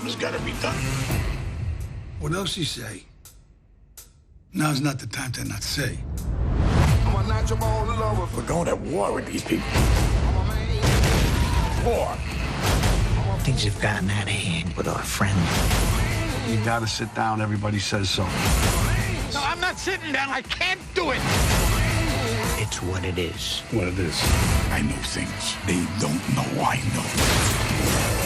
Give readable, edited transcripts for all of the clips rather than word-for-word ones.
Whatever's gotta be done. What else you say? Now's not the time to not say. We're going to war with these people. War. Things have gotten out of hand with our friend. You gotta sit down, everybody says so. No, I'm not sitting down. I can't do it. It's what it is. What it is. I know things they don't know I know.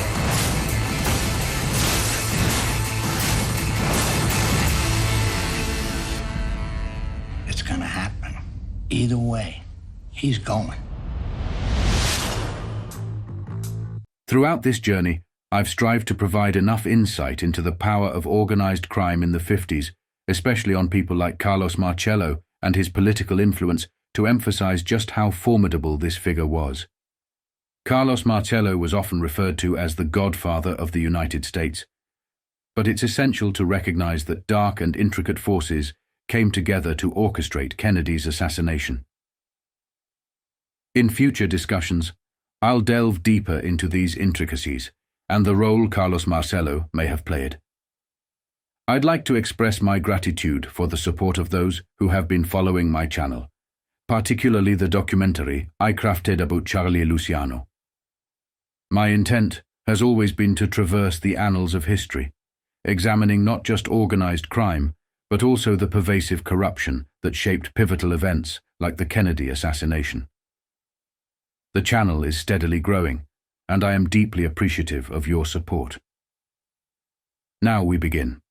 It's gonna happen. Either way, he's going. Throughout this journey, I've strived to provide enough insight into the power of organized crime in the 50s, especially on people like Carlos Marcello and his political influence, to emphasize just how formidable this figure was. Carlos Marcello was often referred to as the Godfather of the United States, but it's essential to recognize that dark and intricate forces came together to orchestrate Kennedy's assassination. In future discussions, I'll delve deeper into these intricacies and the role Carlos Marcello may have played. I'd like to express my gratitude for the support of those who have been following my channel, particularly the documentary I crafted about Charlie Luciano. My intent has always been to traverse the annals of history, examining not just organized crime, but also the pervasive corruption that shaped pivotal events like the Kennedy assassination. The channel is steadily growing, and I am deeply appreciative of your support. Now we begin.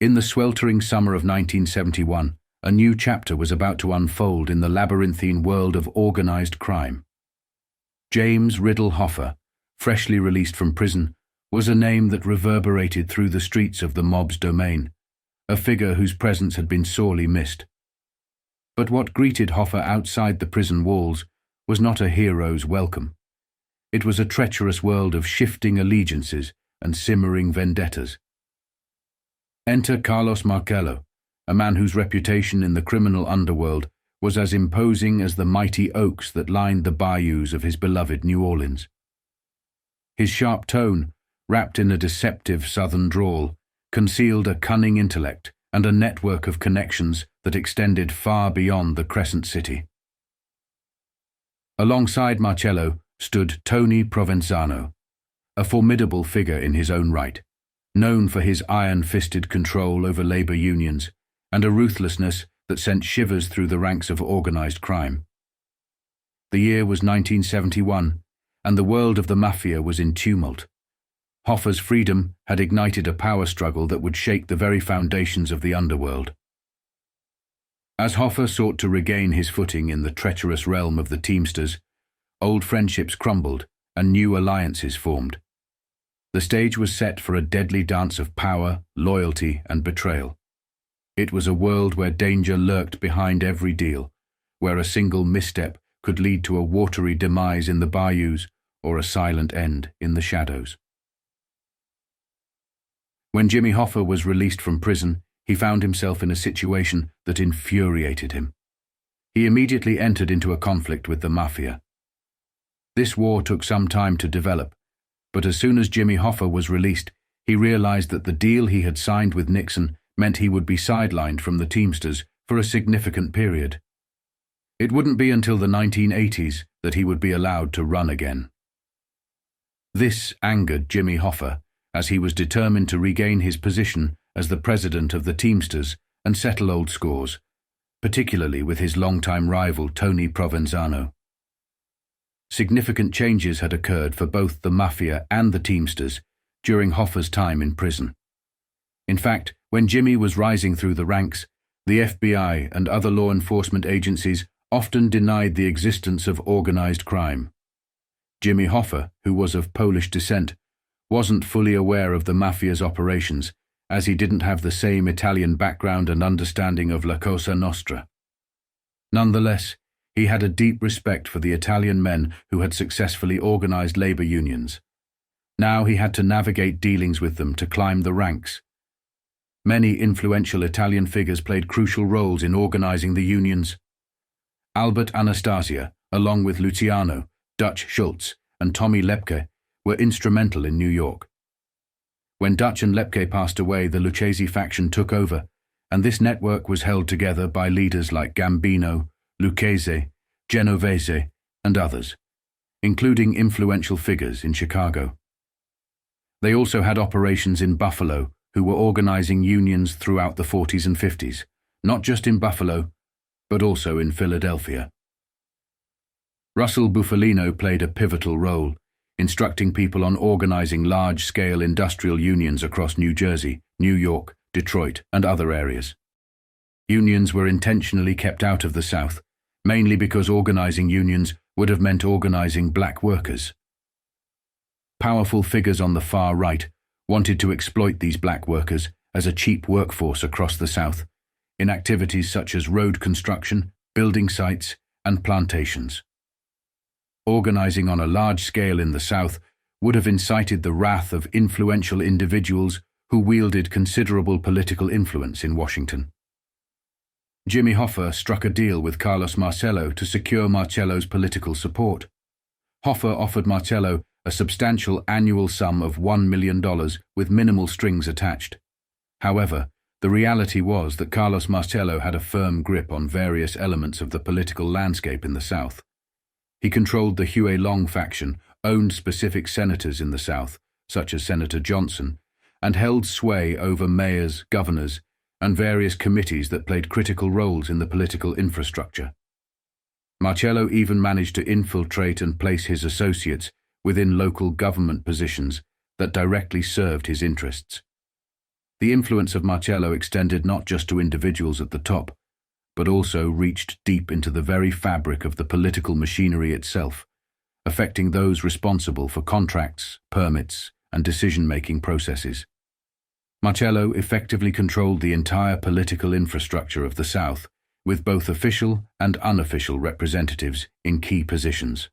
In the sweltering summer of 1971, a new chapter was about to unfold in the labyrinthine world of organized crime. James Riddle Hoffa, freshly released from prison, was a name that reverberated through the streets of the mob's domain, a figure whose presence had been sorely missed. But what greeted Hoffa outside the prison walls was not a hero's welcome. It was a treacherous world of shifting allegiances and simmering vendettas. Enter Carlos Marcello, a man whose reputation in the criminal underworld was as imposing as the mighty oaks that lined the bayous of his beloved New Orleans. His sharp tone, wrapped in a deceptive southern drawl, concealed a cunning intellect and a network of connections that extended far beyond the Crescent City. Alongside Marcello stood Tony Provenzano, a formidable figure in his own right, known for his iron-fisted control over labor unions and a ruthlessness that sent shivers through the ranks of organized crime. The year was 1971, and the world of the mafia was in tumult. Hoffa's freedom had ignited a power struggle that would shake the very foundations of the underworld. As Hoffa sought to regain his footing in the treacherous realm of the Teamsters, old friendships crumbled and new alliances formed. The stage was set for a deadly dance of power, loyalty, and betrayal. It was a world where danger lurked behind every deal, where a single misstep could lead to a watery demise in the bayous or a silent end in the shadows. When Jimmy Hoffa was released from prison, he found himself in a situation that infuriated him. He immediately entered into a conflict with the mafia. This war took some time to develop, but as soon as Jimmy Hoffa was released, he realized that the deal he had signed with Nixon meant he would be sidelined from the Teamsters for a significant period. It wouldn't be until the 1980s that he would be allowed to run again. This angered Jimmy Hoffa, as he was determined to regain his position as the president of the Teamsters and settle old scores, particularly with his longtime rival Tony Provenzano. Significant changes had occurred for both the mafia and the Teamsters during Hoffa's time in prison. In fact, when Jimmy was rising through the ranks, the FBI and other law enforcement agencies often denied the existence of organized crime. Jimmy Hoffa, who was of Polish descent, wasn't fully aware of the mafia's operations, as he didn't have the same Italian background and understanding of La Cosa Nostra. Nonetheless, he had a deep respect for the Italian men who had successfully organized labor unions. Now he had to navigate dealings with them to climb the ranks. Many influential Italian figures played crucial roles in organizing the unions. Albert Anastasia, along with Luciano, Dutch Schultz, and Tommy Lepke, were instrumental in New York. When Dutch and Lepke passed away, the Lucchese faction took over, and this network was held together by leaders like Gambino, Lucchese, Genovese, and others, including influential figures in Chicago. They also had operations in Buffalo, who were organizing unions throughout the 40s and 50s, not just in Buffalo, but also in Philadelphia. Russell Bufalino played a pivotal role, instructing people on organizing large-scale industrial unions across New Jersey, New York, Detroit, and other areas. Unions were intentionally kept out of the South, mainly because organizing unions would have meant organizing black workers. Powerful figures on the far right wanted to exploit these black workers as a cheap workforce across the South, in activities such as road construction, building sites, and plantations. Organizing on a large scale in the South would have incited the wrath of influential individuals who wielded considerable political influence in Washington. Jimmy Hoffa struck a deal with Carlos Marcello to secure Marcello's political support. Hoffa offered Marcello a substantial annual sum of $1 million with minimal strings attached. However, the reality was that Carlos Marcello had a firm grip on various elements of the political landscape in the South. He controlled the Huey Long faction, owned specific senators in the South, such as Senator Johnson, and held sway over mayors, governors, and various committees that played critical roles in the political infrastructure. Marcello even managed to infiltrate and place his associates within local government positions that directly served his interests. The influence of Marcello extended not just to individuals at the top, but also reached deep into the very fabric of the political machinery itself, affecting those responsible for contracts, permits, and decision-making processes. Marcello effectively controlled the entire political infrastructure of the South, with both official and unofficial representatives in key positions.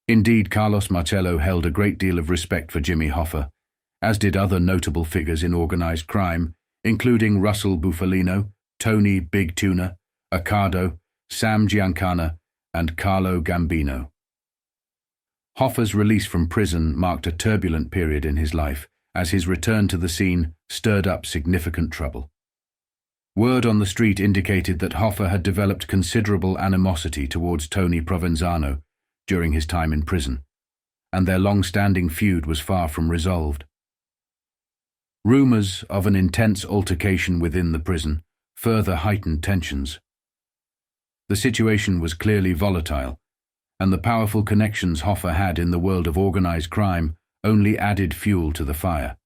Indeed, Carlos Marcello held a great deal of respect for Jimmy Hoffa, as did other notable figures in organized crime, including Russell Bufalino, Tony Big Tuna, Accardo, Sam Giancana, and Carlo Gambino. Hoffa's release from prison marked a turbulent period in his life, as his return to the scene stirred up significant trouble. Word on the street indicated that Hoffa had developed considerable animosity towards Tony Provenzano during his time in prison, and their long-standing feud was far from resolved. Rumors of an intense altercation within the prison further heightened tensions. The situation was clearly volatile, and the powerful connections Hoffa had in the world of organized crime only added fuel to the fire.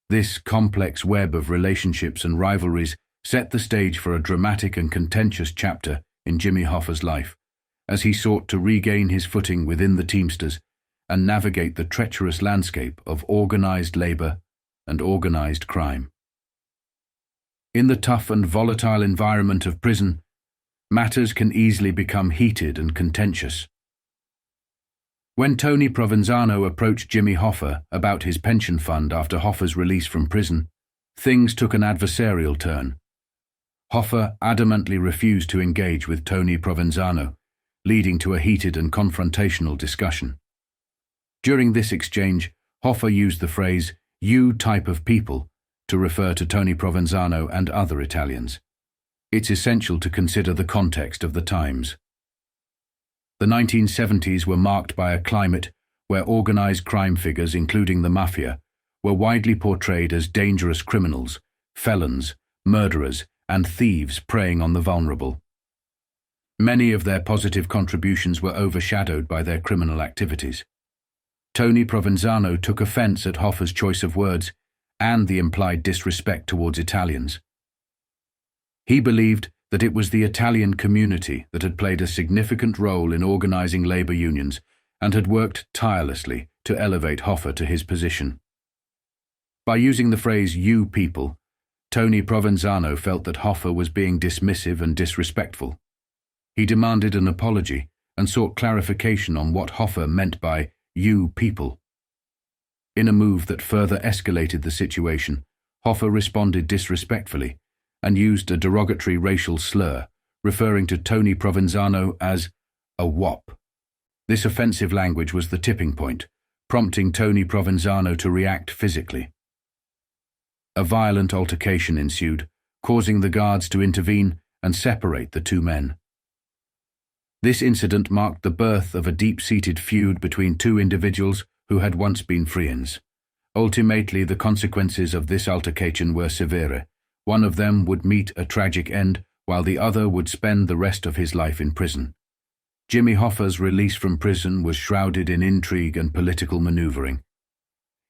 This complex web of relationships and rivalries set the stage for a dramatic and contentious chapter in Jimmy Hoffa's life, as he sought to regain his footing within the Teamsters and navigate the treacherous landscape of organized labor and organized crime. In the tough and volatile environment of prison, matters can easily become heated and contentious. When Tony Provenzano approached Jimmy Hoffa about his pension fund after Hoffa's release from prison, things took an adversarial turn. Hoffa adamantly refused to engage with Tony Provenzano, leading to a heated and confrontational discussion. During this exchange, Hoffa used the phrase, "you type of people," to refer to Tony Provenzano and other Italians. It's essential to consider the context of the times. The 1970s were marked by a climate where organized crime figures, including the mafia, were widely portrayed as dangerous criminals, felons, murderers, and thieves preying on the vulnerable. Many of their positive contributions were overshadowed by their criminal activities. Tony Provenzano took offense at Hoffa's choice of words and the implied disrespect towards Italians. He believed that it was the Italian community that had played a significant role in organizing labor unions and had worked tirelessly to elevate Hoffa to his position. By using the phrase "you people," Tony Provenzano felt that Hoffa was being dismissive and disrespectful. He demanded an apology and sought clarification on what Hoffa meant by "you people." In a move that further escalated the situation, Hoffa responded disrespectfully and used a derogatory racial slur, referring to Tony Provenzano as a wop. This offensive language was the tipping point, prompting Tony Provenzano to react physically. A violent altercation ensued, causing the guards to intervene and separate the two men. This incident marked the birth of a deep-seated feud between two individuals who had once been friends. Ultimately, the consequences of this altercation were severe. One of them would meet a tragic end, while the other would spend the rest of his life in prison. Jimmy Hoffa's release from prison was shrouded in intrigue and political maneuvering.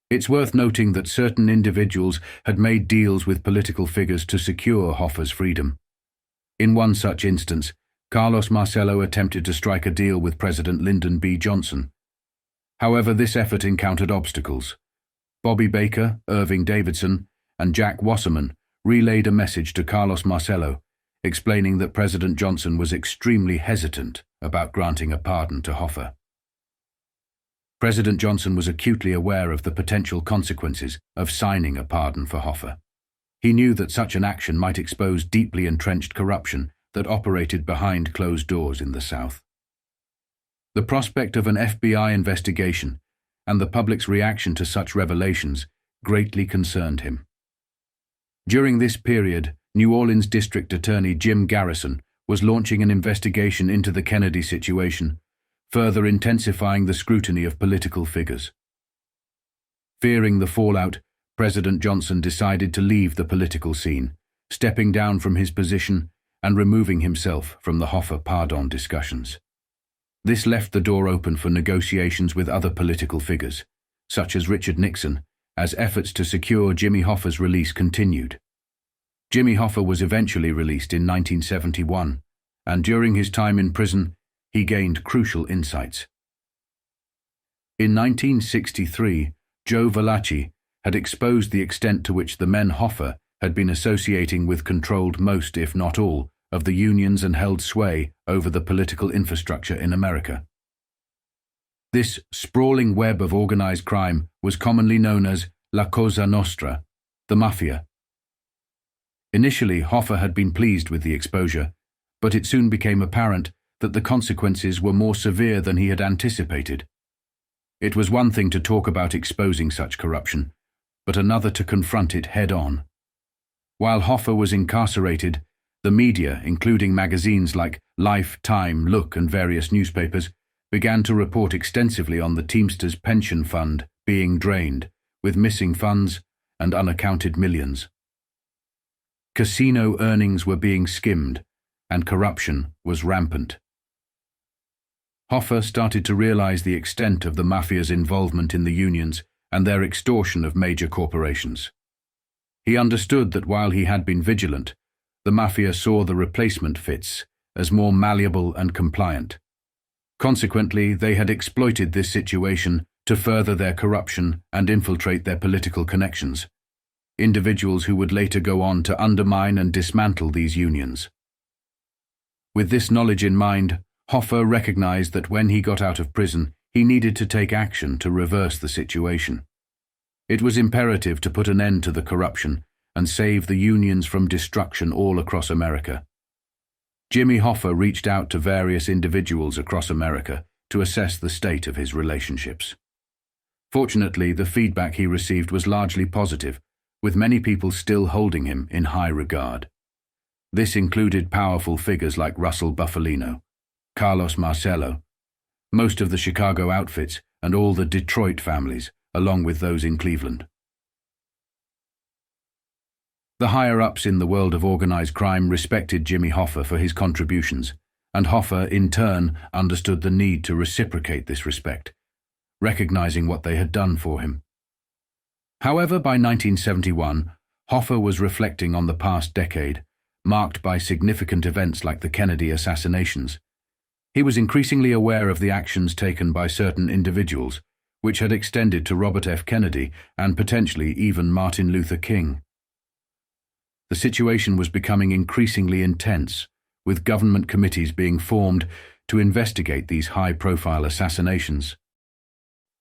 It's worth noting that certain individuals had made deals with political figures to secure Hoffa's freedom. In one such instance, Carlos Marcello attempted to strike a deal with President Lyndon B. Johnson. However, this effort encountered obstacles. Bobby Baker, Irving Davidson, and Jack Wasserman relayed a message to Carlos Marcello, explaining that President Johnson was extremely hesitant about granting a pardon to Hoffa. President Johnson was acutely aware of the potential consequences of signing a pardon for Hoffa. He knew that such an action might expose deeply entrenched corruption that operated behind closed doors in the South. The prospect of an FBI investigation and the public's reaction to such revelations greatly concerned him. During this period, New Orleans District Attorney Jim Garrison was launching an investigation into the Kennedy situation, further intensifying the scrutiny of political figures. Fearing the fallout, President Johnson decided to leave the political scene, stepping down from his position and removing himself from the Hoffa pardon discussions. This left the door open for negotiations with other political figures, such as Richard Nixon, as efforts to secure Jimmy Hoffa's release continued. Jimmy Hoffa was eventually released in 1971, and during his time in prison, he gained crucial insights. In 1963, Joe Valachi had exposed the extent to which the men Hoffa had been associating with controlled most, if not all, of the unions and held sway over the political infrastructure in America. This sprawling web of organized crime was commonly known as La Cosa Nostra, the Mafia. Initially, Hoffa had been pleased with the exposure, but it soon became apparent that the consequences were more severe than he had anticipated. It was one thing to talk about exposing such corruption, but another to confront it head-on. While Hoffa was incarcerated, the media, including magazines like Life, Time, Look, and various newspapers, began to report extensively on the Teamsters pension fund being drained, with missing funds and unaccounted millions. Casino earnings were being skimmed, and corruption was rampant. Hoffa started to realize the extent of the Mafia's involvement in the unions and their extortion of major corporations. He understood that while he had been vigilant, the Mafia saw the replacement fits as more malleable and compliant. Consequently, they had exploited this situation to further their corruption and infiltrate their political connections, individuals who would later go on to undermine and dismantle these unions. With this knowledge in mind, Hoffa recognized that when he got out of prison, he needed to take action to reverse the situation. It was imperative to put an end to the corruption and save the unions from destruction all across America. Jimmy Hoffa reached out to various individuals across America to assess the state of his relationships. Fortunately, the feedback he received was largely positive, with many people still holding him in high regard. This included powerful figures like Russell Bufalino, Carlos Marcello, most of the Chicago outfits, and all the Detroit families, along with those in Cleveland. The higher-ups in the world of organized crime respected Jimmy Hoffa for his contributions, and Hoffa, in turn, understood the need to reciprocate this respect, recognizing what they had done for him. However, by 1971, Hoffa was reflecting on the past decade, marked by significant events like the Kennedy assassinations. He was increasingly aware of the actions taken by certain individuals, which had extended to Robert F. Kennedy and potentially even Martin Luther King. The situation was becoming increasingly intense, with government committees being formed to investigate these high-profile assassinations.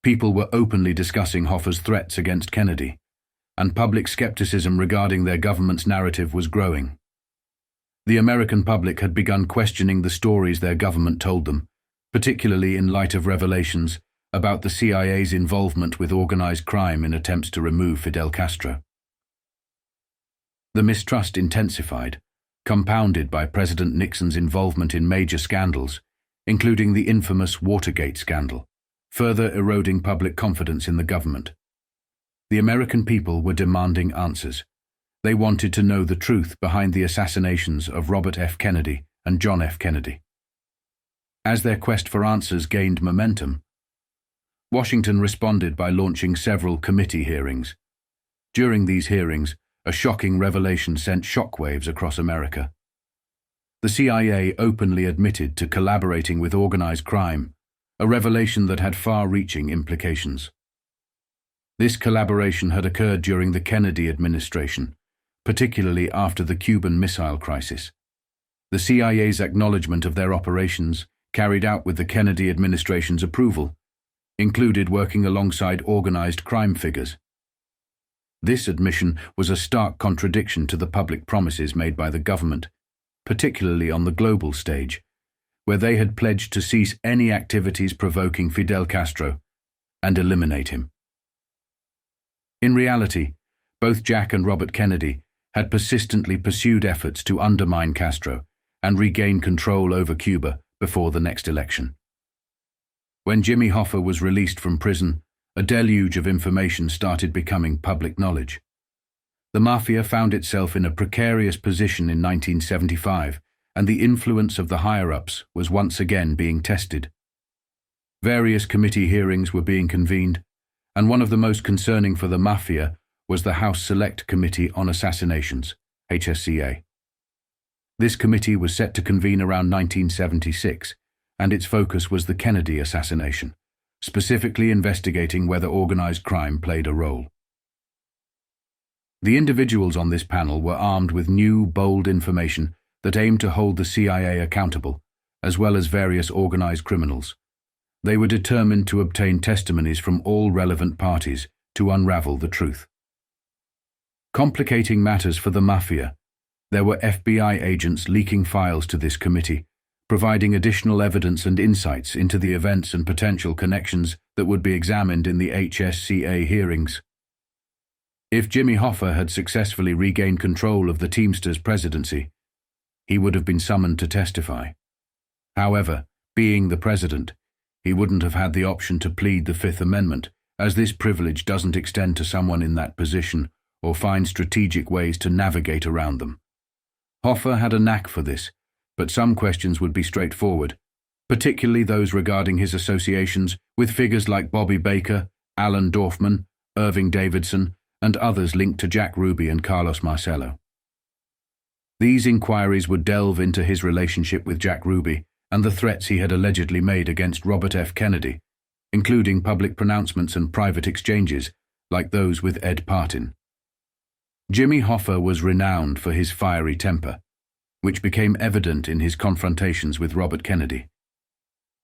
People were openly discussing Hoffa's threats against Kennedy, and public skepticism regarding their government's narrative was growing. The American public had begun questioning the stories their government told them, particularly in light of revelations about the CIA's involvement with organized crime in attempts to remove Fidel Castro. The mistrust intensified, compounded by President Nixon's involvement in major scandals, including the infamous Watergate scandal, further eroding public confidence in the government. The American people were demanding answers. They wanted to know the truth behind the assassinations of Robert F. Kennedy and John F. Kennedy. As their quest for answers gained momentum, Washington responded by launching several committee hearings. During these hearings, a shocking revelation sent shockwaves across America. The CIA openly admitted to collaborating with organized crime, a revelation that had far-reaching implications. This collaboration had occurred during the Kennedy administration, particularly after the Cuban Missile Crisis. The CIA's acknowledgement of their operations, carried out with the Kennedy administration's approval, included working alongside organized crime figures. This admission was a stark contradiction to the public promises made by the government, particularly on the global stage, where they had pledged to cease any activities provoking Fidel Castro and eliminate him. In reality, both Jack and Robert Kennedy had persistently pursued efforts to undermine Castro and regain control over Cuba before the next election. When Jimmy Hoffa was released from prison, a deluge of information started becoming public knowledge. The Mafia found itself in a precarious position in 1975, and the influence of the higher-ups was once again being tested. Various committee hearings were being convened, and one of the most concerning for the Mafia was the House Select Committee on Assassinations, HSCA. This committee was set to convene around 1976, and its focus was the Kennedy assassination, specifically investigating whether organized crime played a role. The individuals on this panel were armed with new, bold information that aimed to hold the CIA accountable, as well as various organized criminals. They were determined to obtain testimonies from all relevant parties to unravel the truth. Complicating matters for the Mafia, there were FBI agents leaking files to this committee, providing additional evidence and insights into the events and potential connections that would be examined in the HSCA hearings. If Jimmy Hoffa had successfully regained control of the Teamsters presidency, he would have been summoned to testify. However, being the president, he wouldn't have had the option to plead the Fifth Amendment, as this privilege doesn't extend to someone in that position or find strategic ways to navigate around them. Hoffa had a knack for this, but some questions would be straightforward, particularly those regarding his associations with figures like Bobby Baker, Alan Dorfman, Irving Davidson, and others linked to Jack Ruby and Carlos Marcello. These inquiries would delve into his relationship with Jack Ruby and the threats he had allegedly made against Robert F. Kennedy, including public pronouncements and private exchanges, like those with Ed Partin. Jimmy Hoffa was renowned for his fiery temper, which became evident in his confrontations with Robert Kennedy.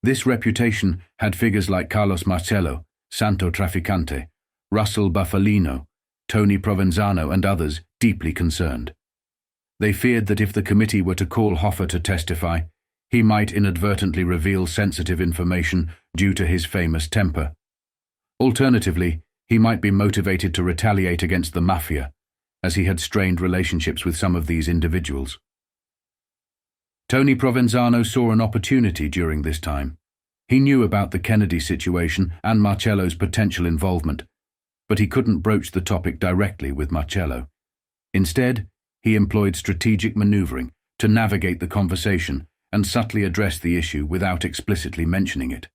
This reputation had figures like Carlos Marcello, Santo Trafficante, Russell Bufalino, Tony Provenzano, and others deeply concerned. They feared that if the committee were to call Hoffa to testify, he might inadvertently reveal sensitive information due to his famous temper. Alternatively, he might be motivated to retaliate against the Mafia, as he had strained relationships with some of these individuals. Tony Provenzano saw an opportunity during this time. He knew about the Kennedy situation and Marcello's potential involvement, but he couldn't broach the topic directly with Marcello. Instead, he employed strategic maneuvering to navigate the conversation and subtly address the issue without explicitly mentioning it.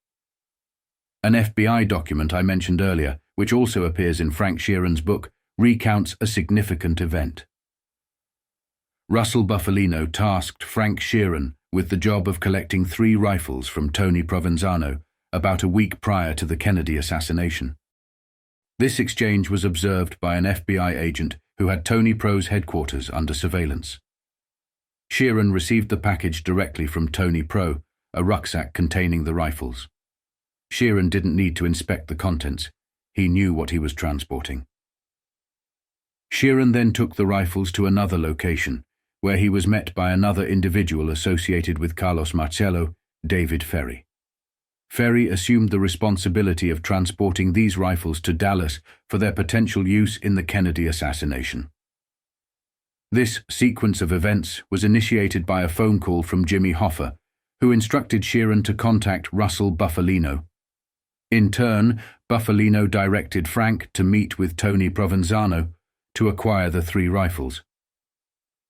An FBI document I mentioned earlier, which also appears in Frank Sheeran's book, recounts a significant event. Russell Bufalino tasked Frank Sheeran with the job of collecting 3 rifles from Tony Provenzano about a week prior to the Kennedy assassination. This exchange was observed by an FBI agent who had Tony Pro's headquarters under surveillance. Sheeran received the package directly from Tony Pro, a rucksack containing the rifles. Sheeran didn't need to inspect the contents. He knew what he was transporting. Sheeran then took the rifles to another location, where he was met by another individual associated with Carlos Marcello, David Ferry. Ferry assumed the responsibility of transporting these rifles to Dallas for their potential use in the Kennedy assassination. This sequence of events was initiated by a phone call from Jimmy Hoffa, who instructed Sheeran to contact Russell Bufalino. In turn, Bufalino directed Frank to meet with Tony Provenzano to acquire the 3 rifles.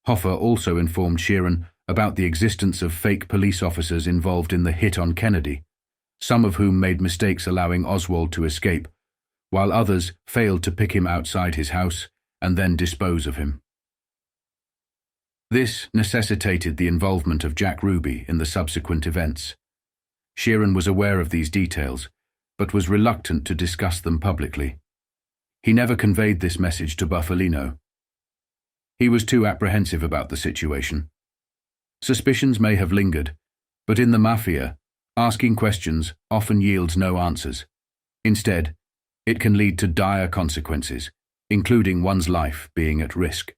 Hoffa also informed Sheeran about the existence of fake police officers involved in the hit on Kennedy, some of whom made mistakes allowing Oswald to escape, while others failed to pick him outside his house and then dispose of him. This necessitated the involvement of Jack Ruby in the subsequent events. Sheeran was aware of these details, but was reluctant to discuss them publicly. He never conveyed this message to Bufalino. He was too apprehensive about the situation. Suspicions may have lingered, but in the Mafia, asking questions often yields no answers. Instead, it can lead to dire consequences, including one's life being at risk.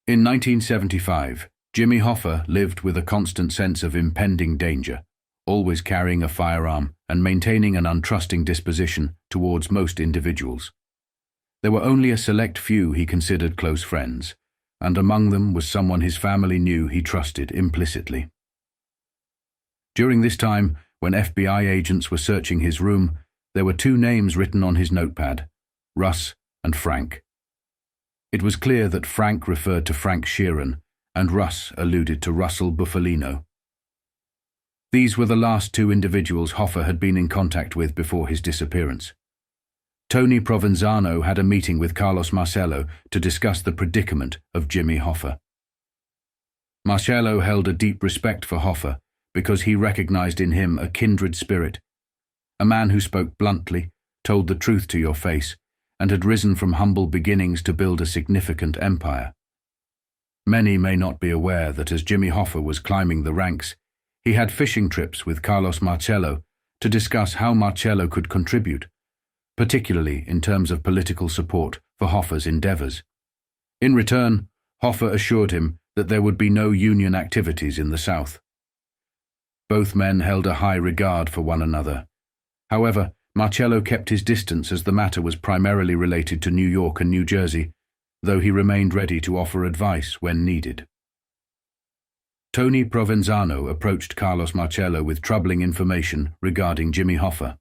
In 1975, Jimmy Hoffa lived with a constant sense of impending danger, always carrying a firearm and maintaining an untrusting disposition towards most individuals. There were only a select few he considered close friends, and among them was someone his family knew he trusted implicitly. During this time, when FBI agents were searching his room, there were 2 names written on his notepad: Russ and Frank. It was clear that Frank referred to Frank Sheeran and Russ alluded to Russell Bufalino. These were the last 2 individuals Hoffa had been in contact with before his disappearance. Tony Provenzano had a meeting with Carlos Marcello to discuss the predicament of Jimmy Hoffa. Marcello held a deep respect for Hoffa because he recognized in him a kindred spirit, a man who spoke bluntly, told the truth to your face, and had risen from humble beginnings to build a significant empire. Many may not be aware that as Jimmy Hoffa was climbing the ranks, he had fishing trips with Carlos Marcello to discuss how Marcello could contribute, particularly in terms of political support for Hoffa's endeavors. In return, Hoffa assured him that there would be no union activities in the South. Both men held a high regard for one another. However, Marcello kept his distance as the matter was primarily related to New York and New Jersey, though he remained ready to offer advice when needed. Tony Provenzano approached Carlos Marcello with troubling information regarding Jimmy Hoffa.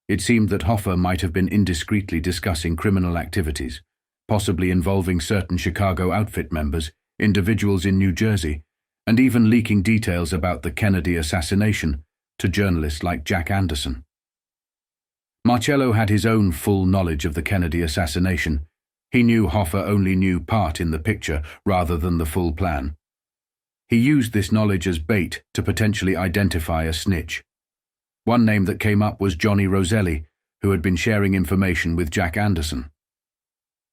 It seemed that Hoffa might have been indiscreetly discussing criminal activities, possibly involving certain Chicago outfit members, individuals in New Jersey, and even leaking details about the Kennedy assassination to journalists like Jack Anderson. Marcello had his own full knowledge of the Kennedy assassination. He knew Hoffa only knew part in the picture rather than the full plan. He used this knowledge as bait to potentially identify a snitch. One name that came up was Johnny Roselli, who had been sharing information with Jack Anderson.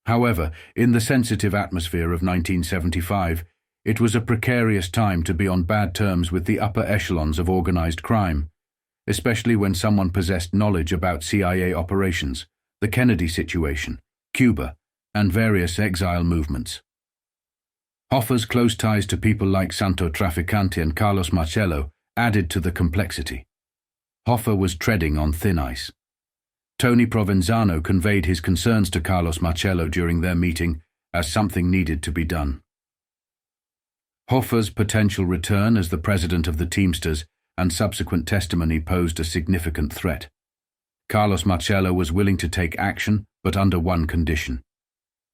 However, in the sensitive atmosphere of 1975, it was a precarious time to be on bad terms with the upper echelons of organized crime, especially when someone possessed knowledge about CIA operations, the Kennedy situation, Cuba, and various exile movements. Hoffa's close ties to people like Santo Trafficante and Carlos Marcello added to the complexity. Hoffa was treading on thin ice. Tony Provenzano conveyed his concerns to Carlos Marcello during their meeting as something needed to be done. Hoffa's potential return as the president of the Teamsters and subsequent testimony posed a significant threat. Carlos Marcello was willing to take action, but under one condition.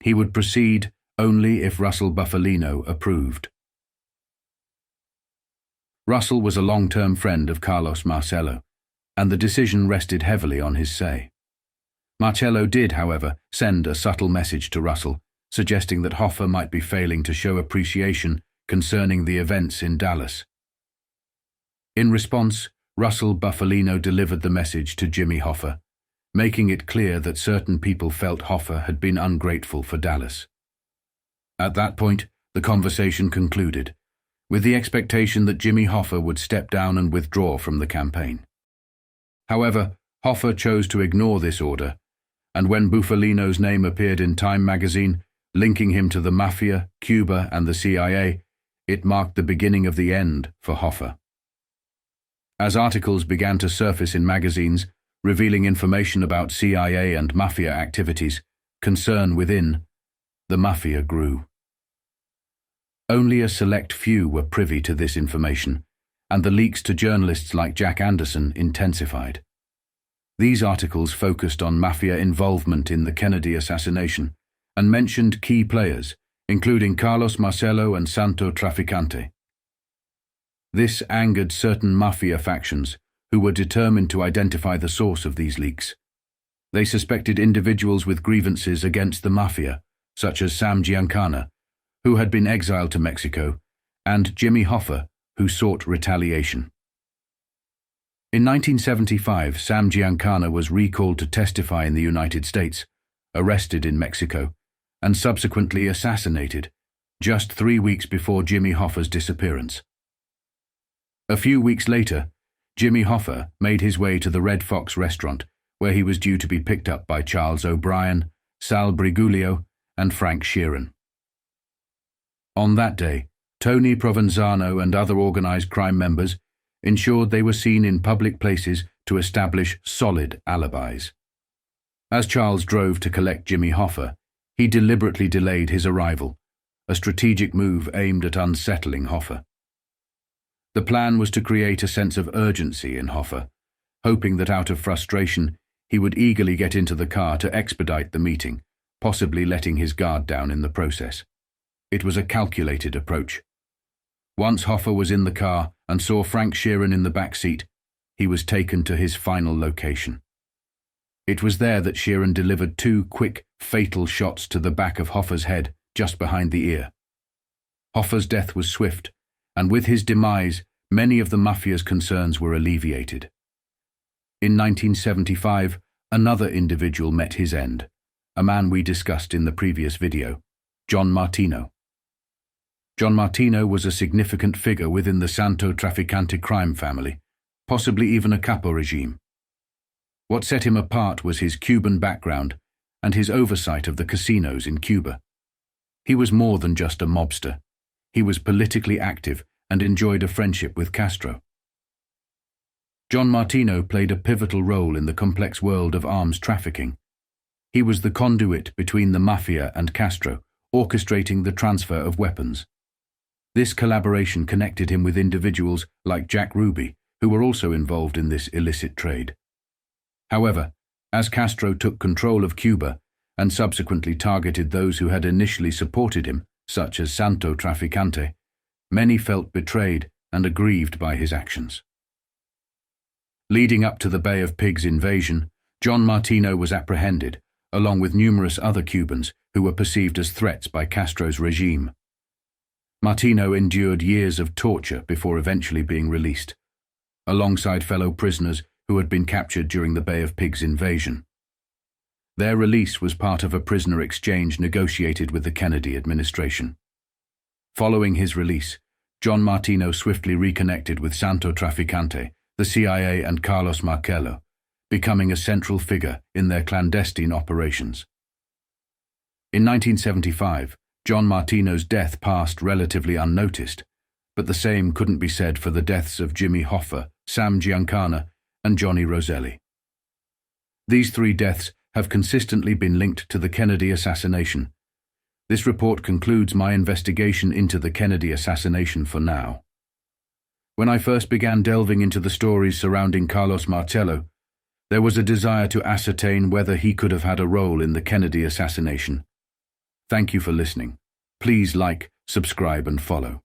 He would proceed only if Russell Bufalino approved. Russell was a long-term friend of Carlos Marcello, and the decision rested heavily on his say. Marcello did, however, send a subtle message to Russell, suggesting that Hoffa might be failing to show appreciation concerning the events in Dallas. In response, Russell Bufalino delivered the message to Jimmy Hoffa, making it clear that certain people felt Hoffa had been ungrateful for Dallas. At that point, the conversation concluded, with the expectation that Jimmy Hoffa would step down and withdraw from the campaign. However, Hoffa chose to ignore this order, and when Bufalino's name appeared in Time magazine, linking him to the Mafia, Cuba, and the CIA, it marked the beginning of the end for Hoffa. As articles began to surface in magazines, revealing information about CIA and mafia activities, concern within the mafia grew. Only a select few were privy to this information, and the leaks to journalists like Jack Anderson intensified. These articles focused on mafia involvement in the Kennedy assassination and mentioned key players, including Carlos Marcello and Santo Trafficante. This angered certain mafia factions who were determined to identify the source of these leaks. They suspected individuals with grievances against the mafia, such as Sam Giancana, who had been exiled to Mexico, and Jimmy Hoffa, who sought retaliation. In 1975, Sam Giancana was recalled to testify in the United States, arrested in Mexico, and subsequently assassinated, just 3 weeks before Jimmy Hoffa's disappearance. A few weeks later, Jimmy Hoffa made his way to the Red Fox restaurant, where he was due to be picked up by Charles O'Brien, Sal Briguglio, and Frank Sheeran. On that day, Tony Provenzano and other organized crime members ensured they were seen in public places to establish solid alibis. As Charles drove to collect Jimmy Hoffa, he deliberately delayed his arrival, a strategic move aimed at unsettling Hoffa. The plan was to create a sense of urgency in Hoffa, hoping that out of frustration he would eagerly get into the car to expedite the meeting, possibly letting his guard down in the process. It was a calculated approach. Once Hoffa was in the car and saw Frank Sheeran in the back seat, he was taken to his final location. It was there that Sheeran delivered 2 quick, fatal shots to the back of Hoffa's head, just behind the ear. Hoffa's death was swift, and with his demise, many of the mafia's concerns were alleviated. In 1975, another individual met his end, a man we discussed in the previous video, John Martino. John Martino was a significant figure within the Santo Trafficante crime family, possibly even a capo regime. What set him apart was his Cuban background and his oversight of the casinos in Cuba. He was more than just a mobster. He was politically active and enjoyed a friendship with Castro. John Martino played a pivotal role in the complex world of arms trafficking. He was the conduit between the mafia and Castro, orchestrating the transfer of weapons. This collaboration connected him with individuals like Jack Ruby, who were also involved in this illicit trade. However, as Castro took control of Cuba and subsequently targeted those who had initially supported him, such as Santo Trafficante, many felt betrayed and aggrieved by his actions. Leading up to the Bay of Pigs invasion, John Martino was apprehended, along with numerous other Cubans who were perceived as threats by Castro's regime. Martino endured years of torture before eventually being released, alongside fellow prisoners who had been captured during the Bay of Pigs invasion. Their release was part of a prisoner exchange negotiated with the Kennedy administration. Following his release, John Martino swiftly reconnected with Santo Trafficante, the CIA, and Carlos Marcello, becoming a central figure in their clandestine operations. In 1975, John Martino's death passed relatively unnoticed, but the same couldn't be said for the deaths of Jimmy Hoffa, Sam Giancana, and Johnny Roselli. These 3 deaths have consistently been linked to the Kennedy assassination. This report concludes my investigation into the Kennedy assassination for now. When I first began delving into the stories surrounding Carlos Marcello, there was a desire to ascertain whether he could have had a role in the Kennedy assassination. Thank you for listening. Please like, subscribe, and follow.